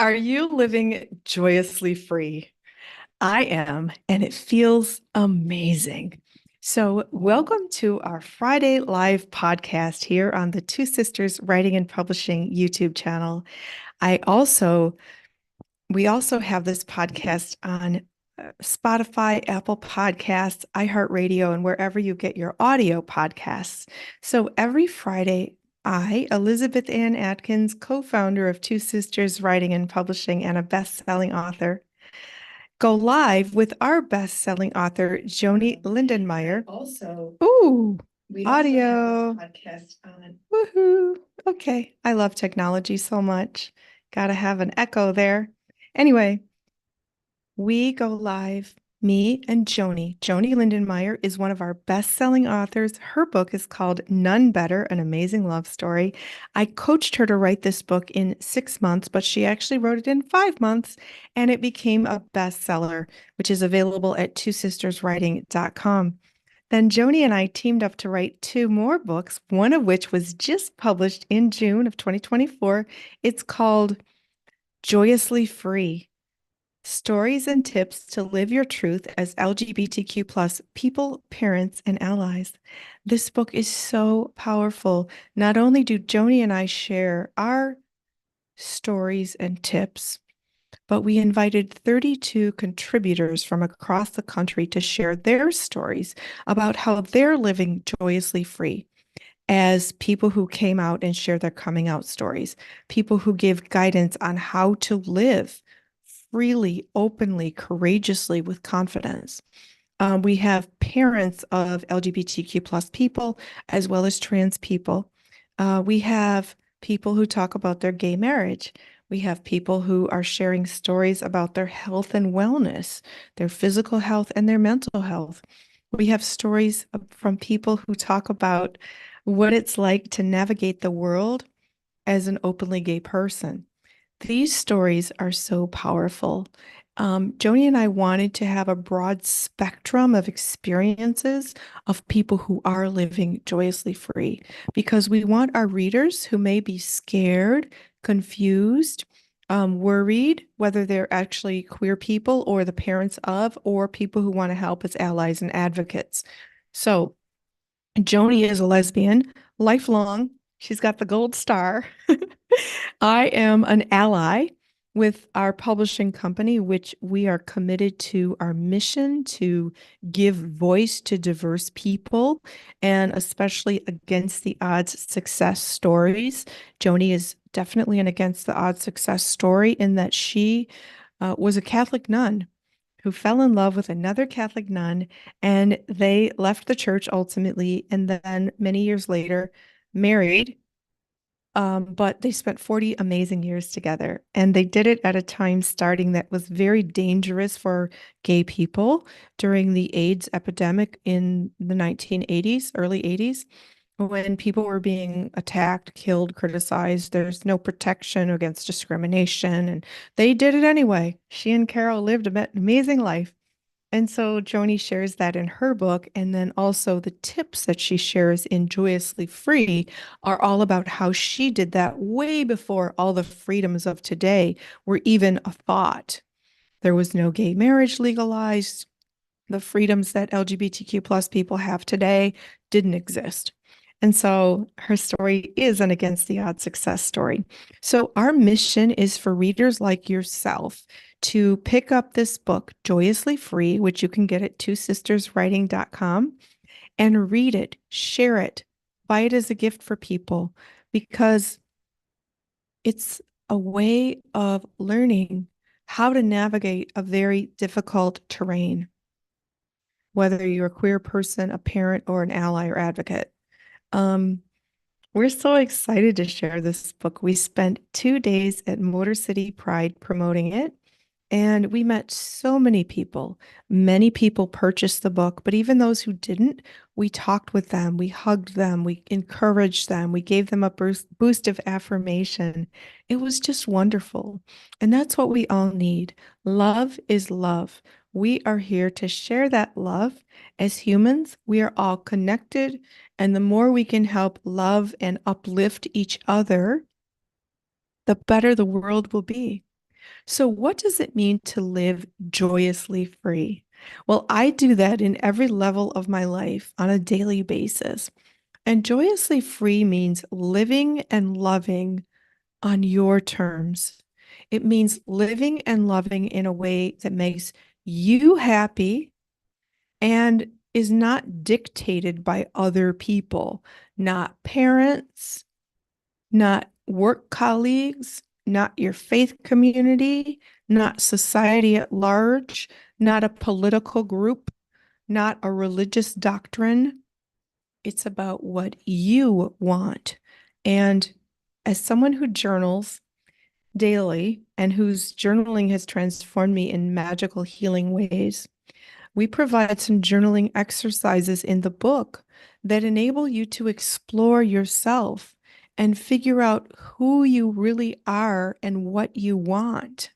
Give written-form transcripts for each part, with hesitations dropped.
Are you living joyously free? I am, and it feels amazing. So, welcome to our Friday live podcast here on the Two Sisters Writing and Publishing YouTube channel. I also, we also have this podcast on Spotify, Apple Podcasts, iHeartRadio, and wherever you get your audio podcasts. So every Friday, I, Elizabeth Ann Atkins, co-founder of Two Sisters Writing and Publishing and a best-selling author, go live with our best-selling author, Joanie Lindenmeyer. Also, ooh, we audio also have this podcast on. Woohoo. Okay. I love technology so much. Gotta have an echo there. Anyway, we go live, me and Joanie. Joanie Lindenmeyer is one of our best-selling authors. Her book is called Nun Better, An Amazing Love Story. I coached her to write this book in 6 months, but she actually wrote it in 5 months, and it became a bestseller, which is available at twosisterswriting.com. Then Joanie and I teamed up to write two more books, one of which was just published in June of 2024. It's called Joyously Free. Stories and tips to live your truth as LGBTQ plus people, parents, and allies. This book is so powerful. Not only do Joanie and I share our stories and tips, but we invited 32 contributors from across the country to share their stories about how they're living joyously free as people who came out and share their coming out stories, people who give guidance on how to live freely, openly, courageously, with confidence. We have parents of LGBTQ plus people, as well as trans people. We have people who talk about their gay marriage. We have people who are sharing stories about their health and wellness, their physical health and their mental health. We have stories from people who talk about what it's like to navigate the world as an openly gay person. These stories are so powerful. Joanie and I wanted to have a broad spectrum of experiences of people who are living joyously free because we want our readers who may be scared, confused, worried, whether they're actually queer people or the parents of, or people who want to help as allies and advocates. So, Joanie is a lesbian, lifelong. She's got the gold star. I am an ally with our publishing company, which we are committed to our mission to give voice to diverse people and especially against the odds success stories. Joanie is definitely an against the odds success story in that she was a Catholic nun who fell in love with another Catholic nun, and they left the church ultimately, and then many years later married. But they spent 40 amazing years together, and they did it at a time starting that was very dangerous for gay people during the AIDS epidemic in the 1980s, early 80s, when people were being attacked, killed, criticized. There's no protection against discrimination, and they did it anyway. She and Carol lived an amazing life. And so Joanie shares that in her book. And then also the tips that she shares in Joyously Free are all about how she did that way before all the freedoms of today were even a thought. There was no gay marriage legalized. The freedoms that LGBTQ plus people have today didn't exist. And so her story is an against the odds success story. So our mission is for readers like yourself to pick up this book, Joyously Free, which you can get at twosisterswriting.com, and read it, share it, buy it as a gift for people, because it's a way of learning how to navigate a very difficult terrain, whether you're a queer person, a parent, or an ally or advocate. Um, we're so excited to share this book. We spent 2 days at Motor City Pride promoting it, and we met so many people. Many people purchased the book, but even those who didn't, we talked with them, we hugged them, we encouraged them, we gave them a boost of affirmation. It was just wonderful. And that's what we all need. Love is love. We are here to share that love. As humans, we are all connected, and the more we can help love and uplift each other, the better the world will be. So, what does it mean to live joyously free? Well, I do that in every level of my life on a daily basis. And joyously free means living and loving on your terms. It means living and loving in a way that makes you happy and is not dictated by other people, not parents, not work colleagues, not your faith community, not society at large, not a political group, not a religious doctrine. It's about what you want. And as someone who journals daily and whose journaling has transformed me in magical healing ways, we provide some journaling exercises in the book that enable you to explore yourself and figure out who you really are and what you want.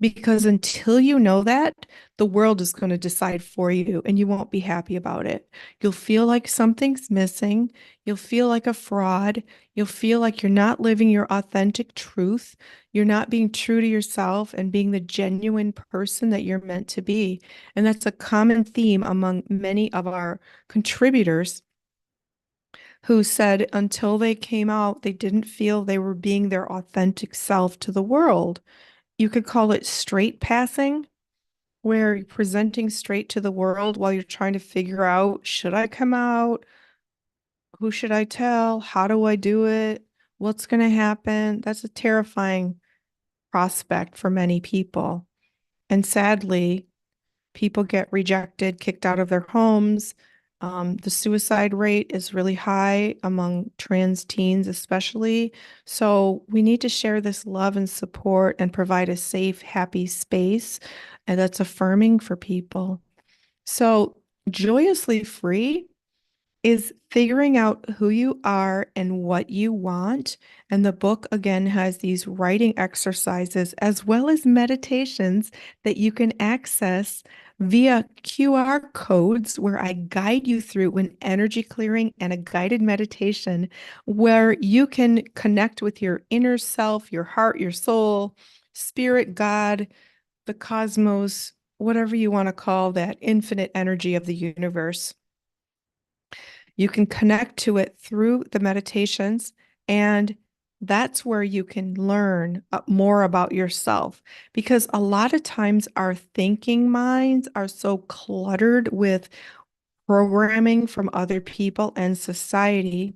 Because until you know that, the world is going to decide for you and you won't be happy about it. You'll feel like something's missing. You'll feel like a fraud. You'll feel like you're not living your authentic truth. You're not being true to yourself and being the genuine person that you're meant to be. And that's a common theme among many of our contributors who said until they came out, they didn't feel they were being their authentic self to the world. You could call it straight passing, where you're presenting straight to the world while you're trying to figure out, should I come out? Who should I tell? How do I do it? What's going to happen? That's a terrifying prospect for many people. And sadly, people get rejected, kicked out of their homes. The suicide rate is really high among trans teens, especially. So we need to share this love and support and provide a safe, happy space, and that's affirming for people. So joyously free is figuring out who you are and what you want. And the book, again, has these writing exercises as well as meditations that you can access via QR codes, where I guide you through an energy clearing and a guided meditation where you can connect with your inner self, your heart, your soul, spirit, God, the cosmos, whatever you want to call that infinite energy of the universe. You can connect to it through the meditations, and that's where you can learn more about yourself. Because a lot of times our thinking minds are so cluttered with programming from other people and society.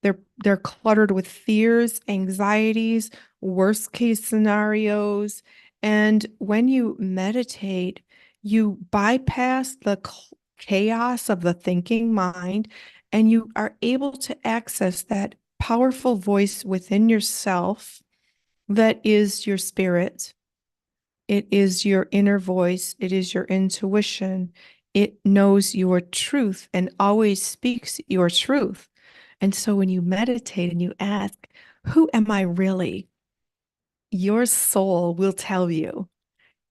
They're cluttered with fears, anxieties, worst case scenarios. And when you meditate, you bypass the chaos of the thinking mind and you are able to access that powerful voice within yourself that is your spirit. It is your inner voice. It is your intuition. It knows your truth and always speaks your truth. And so when you meditate and you ask, who am I really? Your soul will tell you.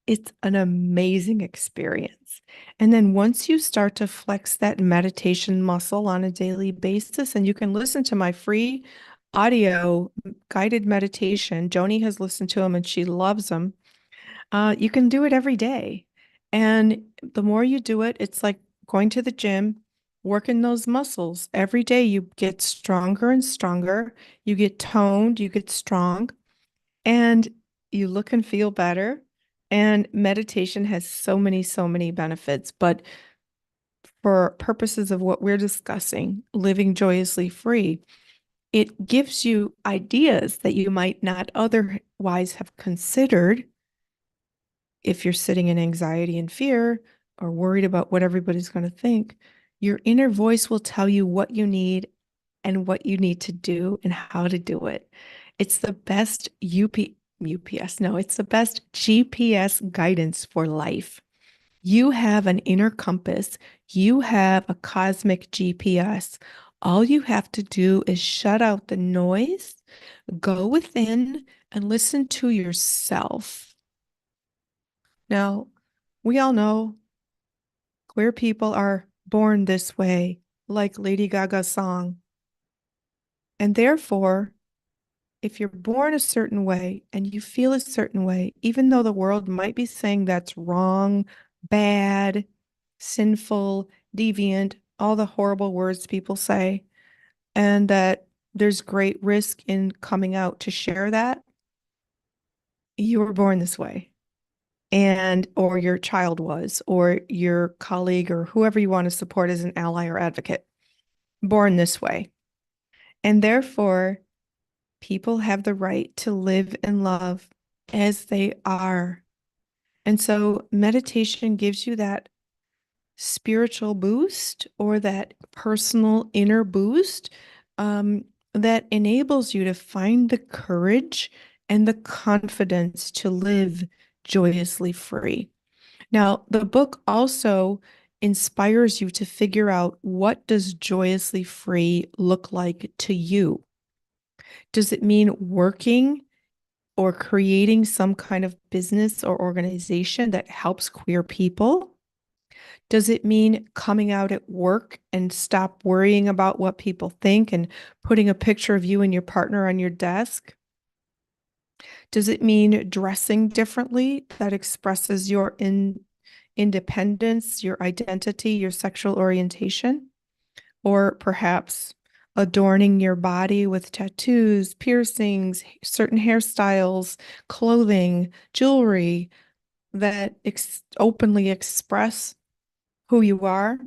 It's an amazing experience. And then once you start to flex that meditation muscle on a daily basis, and you can listen to my free audio guided meditation, Joanie has listened to them and she loves them. You can do it every day. And the more you do it, it's like going to the gym, working those muscles. Every day you get stronger and stronger. You get toned, you get strong, and you look and feel better. And meditation has so many benefits. But for purposes of what we're discussing, living joyously free, it gives you ideas that you might not otherwise have considered if you're sitting in anxiety and fear or worried about what everybody's going to think. Your inner voice will tell you what you need and what you need to do and how to do it. It's the best UPS, no, it's the best GPS guidance for life. You have an inner compass. You have a cosmic GPS. All you have to do is shut out the noise, go within, and listen to yourself. Now, we all know queer people are born this way, like Lady Gaga's song. And therefore, if you're born a certain way and you feel a certain way, even though the world might be saying that's wrong, bad, sinful, deviant, all the horrible words people say, and that there's great risk in coming out to share that, you were born this way. And or your child was, or your colleague, or whoever you want to support as an ally or advocate, born this way. And therefore, people have the right to live and love as they are. And so meditation gives you that spiritual boost or that personal inner boost that enables you to find the courage and the confidence to live joyously free. Now, the book also inspires you to figure out, what does joyously free look like to you? Does it mean working or creating some kind of business or organization that helps queer people? Does it mean coming out at work and stop worrying about what people think and putting a picture of you and your partner on your desk? Does it mean dressing differently that expresses your independence, your identity, your sexual orientation? Or perhaps adorning your body with tattoos, piercings, certain hairstyles, clothing, jewelry that openly express who you are?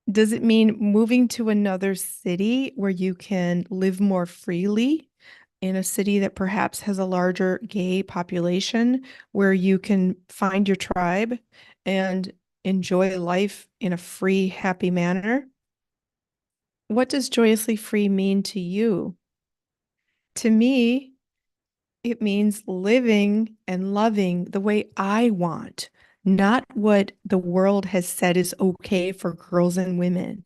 Does it mean moving to another city where you can live more freely, in a city that perhaps has a larger gay population, where you can find your tribe and enjoy life in a free, happy manner? What does joyously free mean to you? To me, it means living and loving the way I want, not what the world has said is okay for girls and women.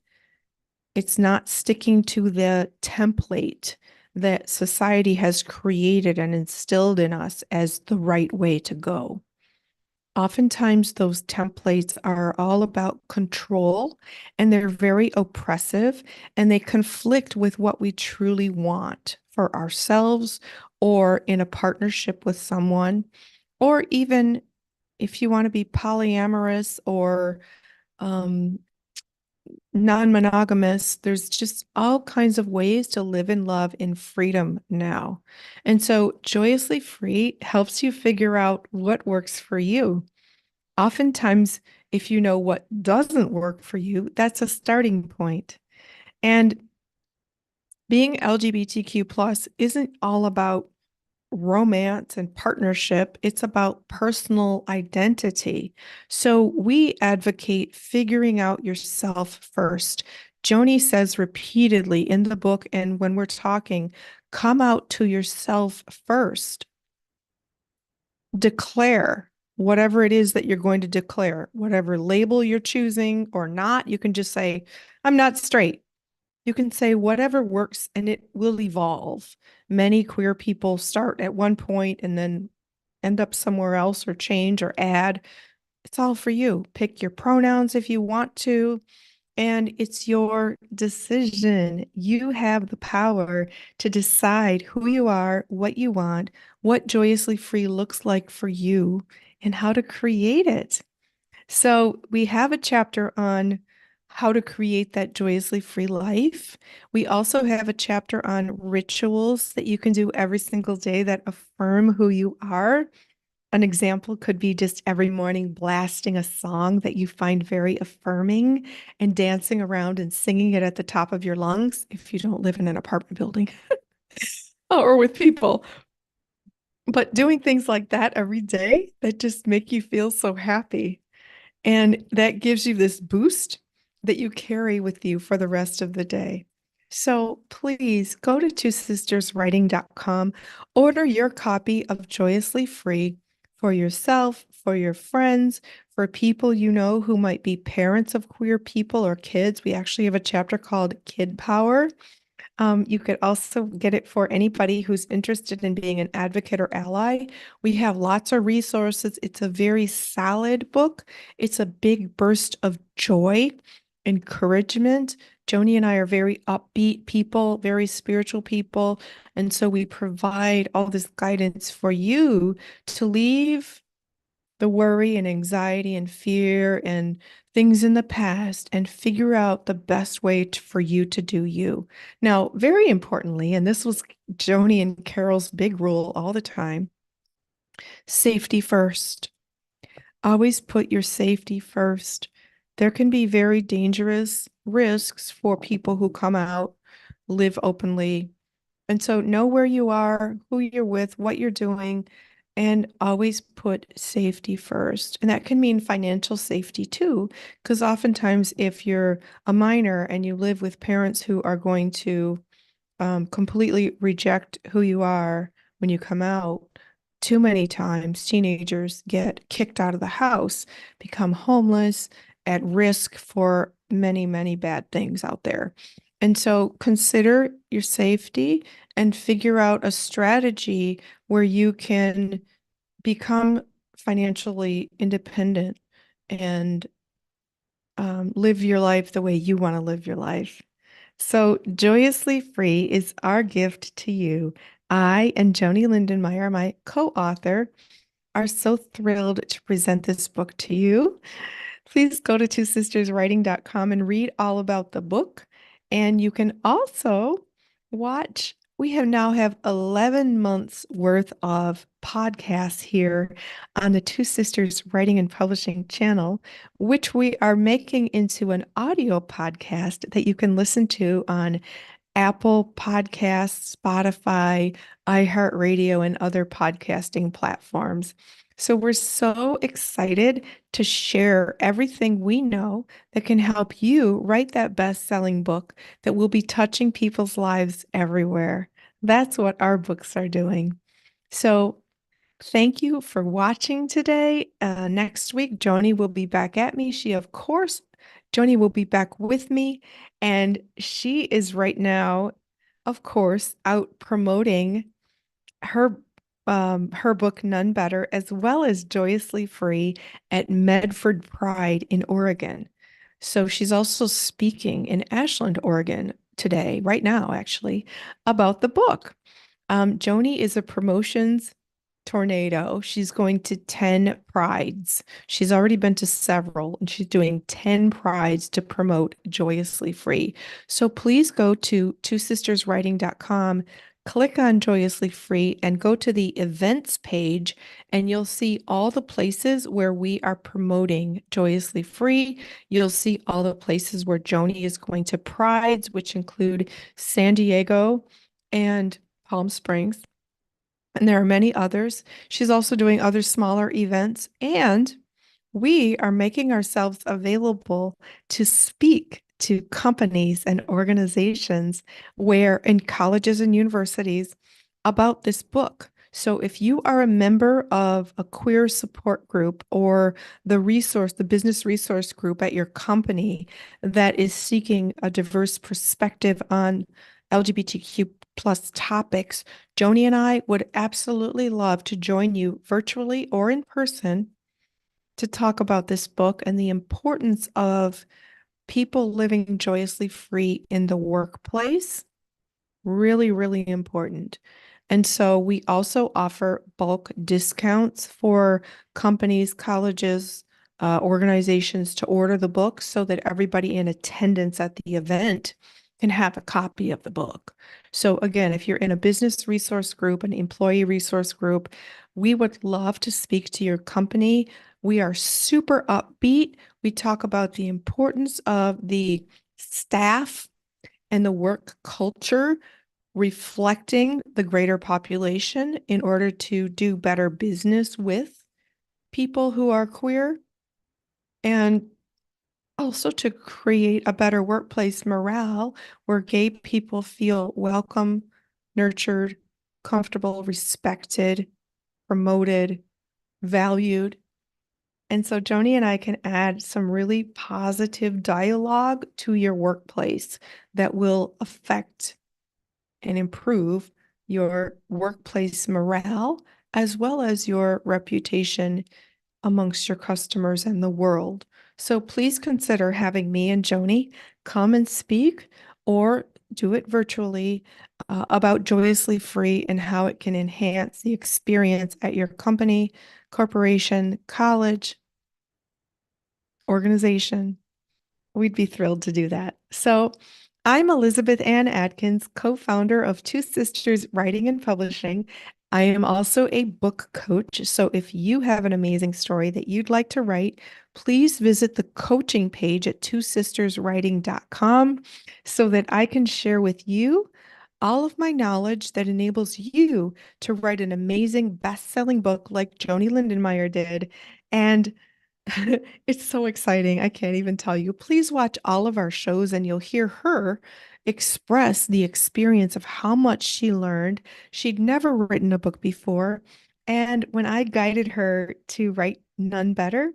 It's not sticking to the template that society has created and instilled in us as the right way to go. Oftentimes, those templates are all about control, and they're very oppressive, and they conflict with what we truly want for ourselves or in a partnership with someone, or even if you want to be polyamorous or non-monogamous. There's just all kinds of ways to live in love in freedom now. And so Joyously Free helps you figure out what works for you. Oftentimes, if you know what doesn't work for you, that's a starting point. And being LGBTQ plus isn't all about romance and partnership. It's about personal identity. So we advocate figuring out yourself first. Joanie says repeatedly in the book and when we're talking, come out to yourself first. Declare whatever it is that you're going to declare, whatever label you're choosing or not. You can just say, I'm not straight. You can say whatever works and it will evolve. Many queer people start at one point and then end up somewhere else or change or add. It's all for you. Pick your pronouns if you want to, and it's your decision. You have the power to decide who you are, what you want, what joyously free looks like for you, and how to create it. So we have a chapter on how to create that joyously free life. We also have a chapter on rituals that you can do every single day that affirm who you are. An example could be just every morning blasting a song that you find very affirming and dancing around and singing it at the top of your lungs if you don't live in an apartment building or with people. But doing things like that every day that just make you feel so happy. And that gives you this boost that you carry with you for the rest of the day. So please go to twosisterswriting.com, order your copy of Joyously Free for yourself, for your friends, for people you know who might be parents of queer people or kids. We actually have a chapter called Kid Power. You could also get it for anybody who's interested in being an advocate or ally. We have lots of resources. It's a very solid book. It's a big burst of joy, encouragement, Joanie and I are very upbeat people, very spiritual people. And so we provide all this guidance for you to leave the worry and anxiety and fear and things in the past and figure out the best way for you to do you. Now, very importantly, and this was Joanie and Carol's big rule all the time, safety first. Always put your safety first. There can be very dangerous risks for people who come out, live openly. And so know where you are, who you're with, what you're doing, and always put safety first. And that can mean financial safety too, because oftentimes if you're a minor and you live with parents who are going to completely reject who you are when you come out, too many times teenagers get kicked out of the house, become homeless, at risk for many, many bad things out there. And so consider your safety and figure out a strategy where you can become financially independent and live your life the way you want to live your life. So, Joyously Free is our gift to you. I and Joanie Lindenmeyer, my co-author, are so thrilled to present this book to you. Please go to twosisterswriting.com and read all about the book. And you can also watch. We now have 11 months worth of podcasts here on the Two Sisters Writing and Publishing channel, which we are making into an audio podcast that you can listen to on Apple Podcasts, Spotify, iHeartRadio, and other podcasting platforms. So we're so excited to share everything we know that can help you write that best-selling book that will be touching people's lives everywhere. That's what our books are doing. So thank you for watching today. Next week, Joanie will be back at me. Joanie will be back with me, and she is right now, of course, out promoting her her book Nun Better, as well as Joyously Free at Medford Pride in Oregon. So she's also speaking in Ashland, Oregon today, right now, actually, about the book. Joanie is a promotions tornado. She's going to 10 prides. She's already been to several, and she's doing 10 prides to promote Joyously Free. So please go to twosisterswriting.com, click on Joyously Free, and go to the events page, and you'll see all the places where we are promoting Joyously Free. You'll see all the places where Joanie is going to prides, which include San Diego and Palm Springs. And there are many others. She's also doing other smaller events, and we are making ourselves available to speak to companies and organizations where in colleges and universities about this book. So if you are a member of a queer support group or the business resource group at your company that is seeking a diverse perspective on LGBTQ plus topics, Joanie and I would absolutely love to join you virtually or in person to talk about this book and the importance of people living joyously free in the workplace. Really, really important. And so we also offer bulk discounts for companies, colleges, organizations to order the book so that everybody in attendance at the event can have a copy of the book. So again, if you're in a business resource group, an employee resource group, we would love to speak to your company. We are super upbeat. We talk about the importance of the staff and the work culture reflecting the greater population in order to do better business with people who are queer, and also to create a better workplace morale where gay people feel welcome, nurtured, comfortable, respected, promoted, valued. And so Joanie and I can add some really positive dialogue to your workplace that will affect and improve your workplace morale as well as your reputation amongst your customers and the world. So please consider having me and Joanie come and speak or do it virtually about Joyously Free and how it can enhance the experience at your company, corporation, college, organization. We'd be thrilled to do that. So, I'm Elizabeth Ann Atkins, co-founder of Two Sisters Writing and Publishing. I am also a book coach. So, if you have an amazing story that you'd like to write, please visit the coaching page at twosisterswriting.com so that I can share with you all of my knowledge that enables you to write an amazing best-selling book like Joanie Lindenmeyer did. And it's so exciting. I can't even tell you. Please watch all of our shows and you'll hear her express the experience of how much she learned. She'd never written a book before. And when I guided her to write Nun Better,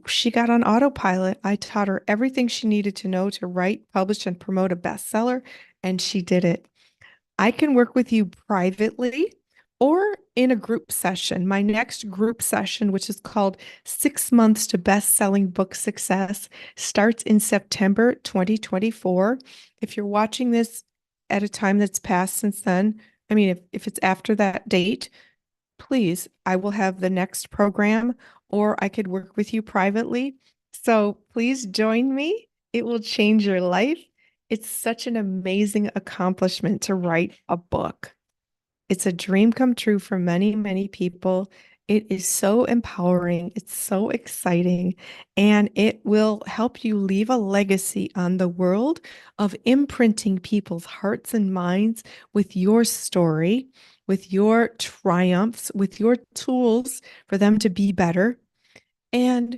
she got on autopilot. I taught her everything she needed to know to write, publish, and promote a bestseller, and she did it. I can work with you privately or in a group session. My next group session, which is called 6 Months to Best-Selling Book Success, starts in September 2024. If you're watching this at a time that's passed since then, I mean, if it's after that date, please, I will have the next program, or I could work with you privately. So please join me. It will change your life. It's such an amazing accomplishment to write a book. It's a dream come true for many, many people. It is so empowering. It's so exciting. And it will help you leave a legacy on the world of imprinting people's hearts and minds with your story, with your triumphs, with your tools for them to be better. And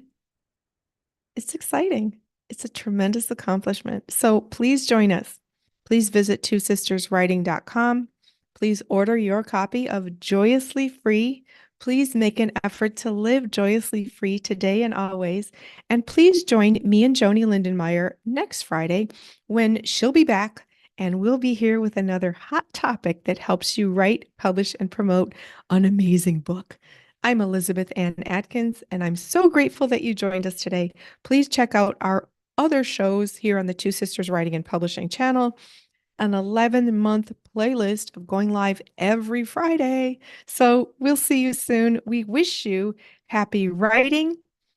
it's exciting. It's a tremendous accomplishment. So please join us. Please visit twosisterswriting.com. Please order your copy of Joyously Free. Please make an effort to live joyously free today and always. And please join me and Joanie Lindenmeyer next Friday when she'll be back and we'll be here with another hot topic that helps you write, publish, and promote an amazing book. I'm Elizabeth Ann Atkins, and I'm so grateful that you joined us today. Please check out our other shows here on the Two Sisters Writing and Publishing channel, an 11-month playlist of going live every Friday. So we'll see you soon. We wish you happy writing,